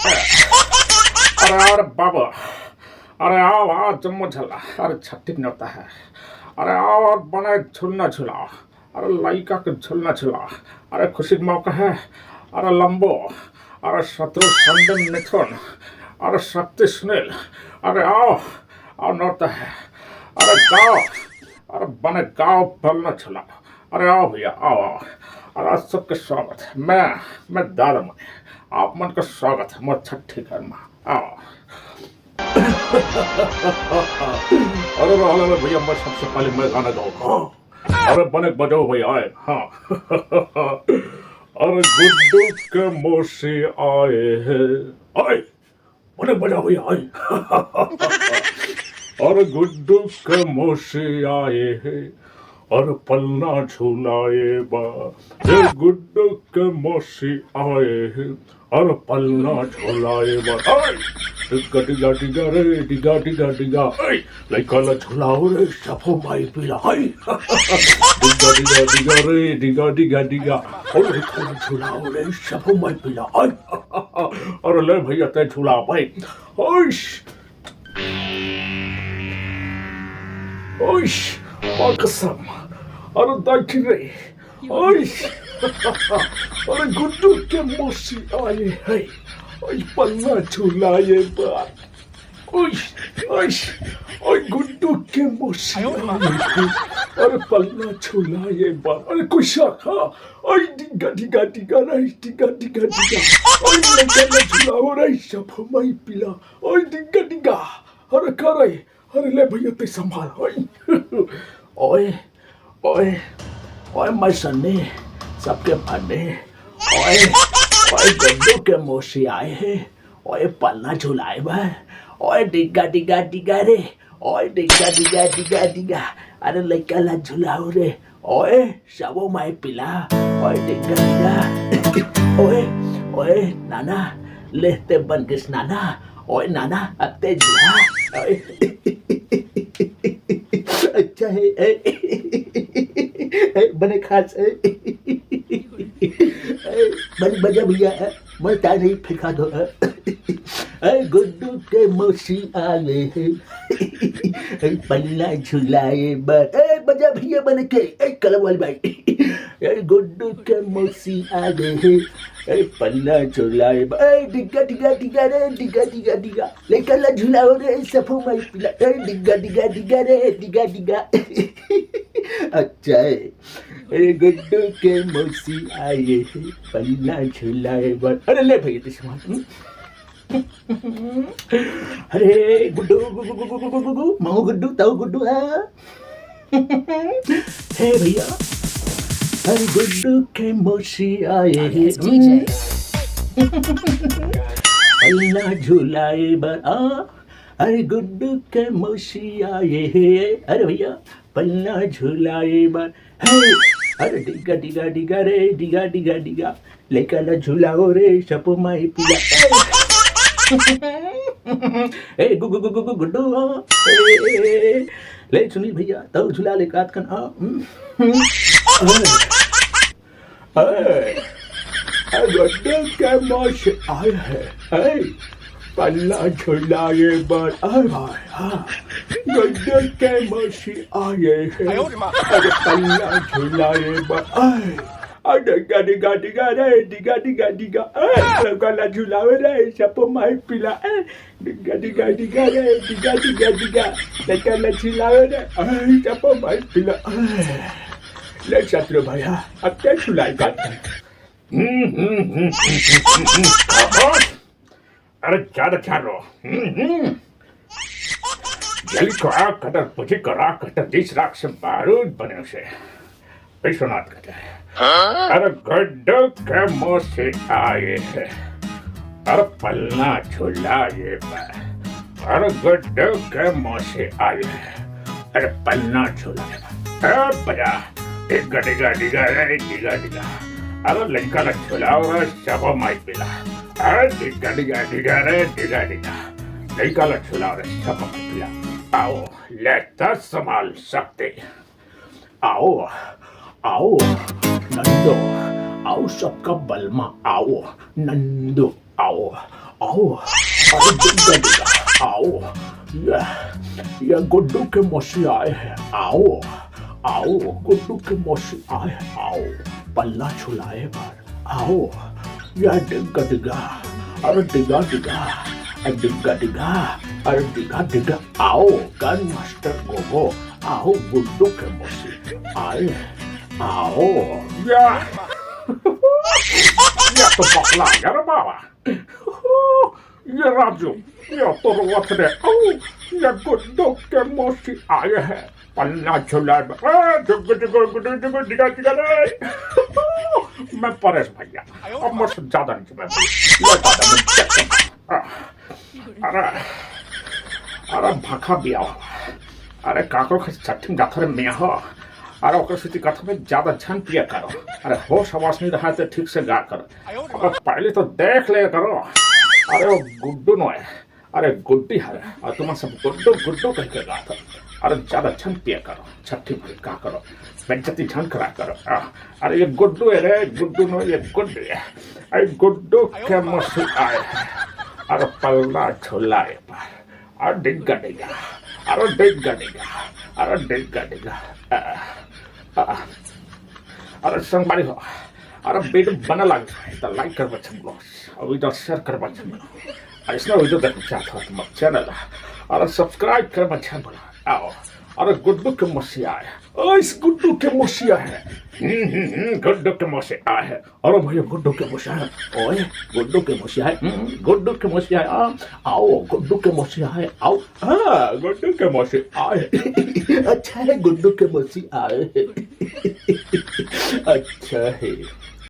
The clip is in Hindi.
अरे अरे बाबा, अरे आओ आओ जम्मू झल्ला, अरे छत्तीस नौता है। अरे आओ और बने झुलना झुला, अरे लड़का के झुलना झुला, अरे खुशी का मौका है। अरे लंबो, अरे शत्रु संदन मिथुन, अरे शक्ति सुनील, अरे आओ आओ नौता है। अरे गाओ, अरे बने गाओ फलना झुला। अरे आओ भैया आओ आओ। अरे आप सबके स्वागत है। मैं दादा मनी, आप मन का स्वागत है मोर छठी घर में। आओ। अरे अरे भैया, मैं सबसे पहले मैं गाना गाऊंगा। अरे बने बजाओ भैया आए। हाँ। अरे गुड्डू के मोशी आए हैं, आए बने बजाओ भैया आए। अरे गुड्डू के मोशी आए हैं और पलना झूलाए बा। ये गुड्डू के मोशी आए हैं और पलना झूलाए बा। आए डिगा डिगा डिगा रे डिगा डिगा डिगा, लइका झुलाओ रे सफो माई पिला। डिगा डिगा डिगा रे डिगा डिगा डिगा, और लइका झुलाओ रे सफो माई पिला। और ले भैया ते झुला भाई। ओश ओश कसम, अरे दाखी रे। ओश अरे गुड्डू के मोशी आए हैं, पन्ना झुलाए बा। ओश ओश ओए गुड्डू के मोशी आए हैं और पन्ना झुलाए बा। अरे कुशा खा, ओए डिगा डिगा डिगा रे डिगा डिगा डिगा, ओए लइका झुलाओ रे सफो माई पिला। ओए डिगा डिगा, अरे करे, अरे ले भैया ते संभाल। ओए ओए ओए मैं सन्नी सबके फंडे। ओए ओए गड्डू के मोशी आए हैं, ओए पन्ना झुलाए बा। ओए डिगा डिगा डिगा रे, ओए डिगा डिगा डिगा डिगा, अरे लइका ला झुलाओ रे। ओए सबो माई पिला। ओए डिगा डिगा। ओए ओए नाना लेते बन किस नाना। ओए नाना अब ते झुला। ओए अच्छा है बने खास है। बन बजा भैया, मैं ता नहीं फेंका दो। गुड्डू के मोशी आए हैं, पन्ना झुलाए बर। बजा भैया बन के कलम वाली भाई। गुड्डू के मोशी आए हैं, पन्ना झुलाए बर। डिगा डिगा डिगा रे डिगा डिगा डिगा, लेकर ला झुलाओ रे सफो माई पिला। डिगा डिगा डिगा रे डिगा डिगा। अच्छा है गुड्डू के मोशी आए हैं, पन्ना झुलाए बर। अरे ले भैया तो अरे गुड्डू गुड्डू माऊ गुड्डू ताऊ गुड्डू है। हे भैया, अरे गुड्डू के मोशी आए हैं, पन्ना झुलाए बर। अरे गुड्डू के मोशी आए हैं, अरे भैया पन्ना झुलाए बर। अरे डिगा डिगा डिगा रे डिगा डिगा डिगा, लेकर ला झुलाओ रे सपो माई पिला। ए गुगु गुगु गुगु गुड्डू ले सुनील भैया तो झुला ले काट कन। गुड्डू के मोश आए हैं, पन्ना झुलाए बर। गुड्डू के मोश आए हैं, अरे पन्ना झुलाए बर। डिगा डिगा डिगा रे डिगा डिगा डिगा, लगा झुलाओ रे सपो माई पिला। डिगा डिगा डिगा रे डिगा डिगा डिगा, लगा झुलाओ रे सपो माई पिला। ले शत्रु भैया अब क्या झुलाई काट। अरे ज्यादा चारो जली को आग कटर पुजी को राख कटर 10 लाख से बारूद बने उसे विश्वनाथ कहते हैं। अरे गुड्डू के मोशी आए हैं, अरे पलना झुलाए बा। अरे गुड्डू के मोशी आए हैं, अरे पलना झुलाए बा। बजा डिगा डिगा डिगा रे डिगा डिगा, अरे लड़का ला झुलाओ रे सभो माई पिला। अरे डिगा डिगा डिगा रे डिगा डिगा, लड़का ला झुलाओ रे सभो माई पिला। आओ लेता संभाल सकते। आओ आओ नंदो, आओ सबका बलमा आओ। नंदो आओ, आओ अरे डिग्गा डिग्गा आओ ये गुड्डू के मौसी आए हैं आओ आओ गुड्डू के मौसी आए हैं आओ पल्ला छुलाए पर आओ या डिग्गा डिग्गा अरे डिग्गा डिग्गा डिग्गा डिग्गा अरे डिग्गा डिग्गा आओ गन मास्टर गोगो आओ गुड्डू के मौसी आए आओ या तो पकला यार बाबा ये राजू ये तो रोवत रे आओ ये गुड्डू के मौसी आए हैं पल्ला झुला मैं परेश भैया अब मुझसे ज्यादा नहीं अरे अरे भाखा बिया अरे काको के छठिन गाथरे में हो अरे ओकर स्थिति कथा में ज्यादा ध्यान पिया करो अरे होश हवास नहीं रहा तो ठीक से गा करो अगर पहले तो देख ले करो अरे वो गुड्डू नो है अरे गुड्डी है और तुम सब गुड्डू गुड्डू कह के गाता अरे ज्यादा ध्यान पिया करो छठी भर का करो बेइज्जती ध्यान करा करो अरे ये गुड्डू है रे गुड्डू नो ये गुड्डी है अरे गुड्डू के मौसी आए अरे पल्ला छुलाए पर अरे डिग्गा डिग्गा अरे डिग्गा डिग्गा अरे डिग्गा डिग्गा अरे संगबारी हो अरे वीडियो बना लग तो लाइक कर बच्चे बोलो और वीडियो शेयर कर बच्चे बोलो इसमें वीडियो देखना चाहता हो तो चैनल अरे सब्सक्राइब कर बच्चे बोलो आओ अरे गुड्डू के मौसी आए इस गुड्डू के मौसी आए गुड्डू के मौसी आए अरे भैया गुड्डू के मौसी आए ओए गुड्डू के मौसी आए गुड्डू के मौसी आए आओ गुड्डू के मौसी आए आओ हाँ गुड्डू के मौसी आए अच्छा है गुड्डू के मौसी आए अच्छा है।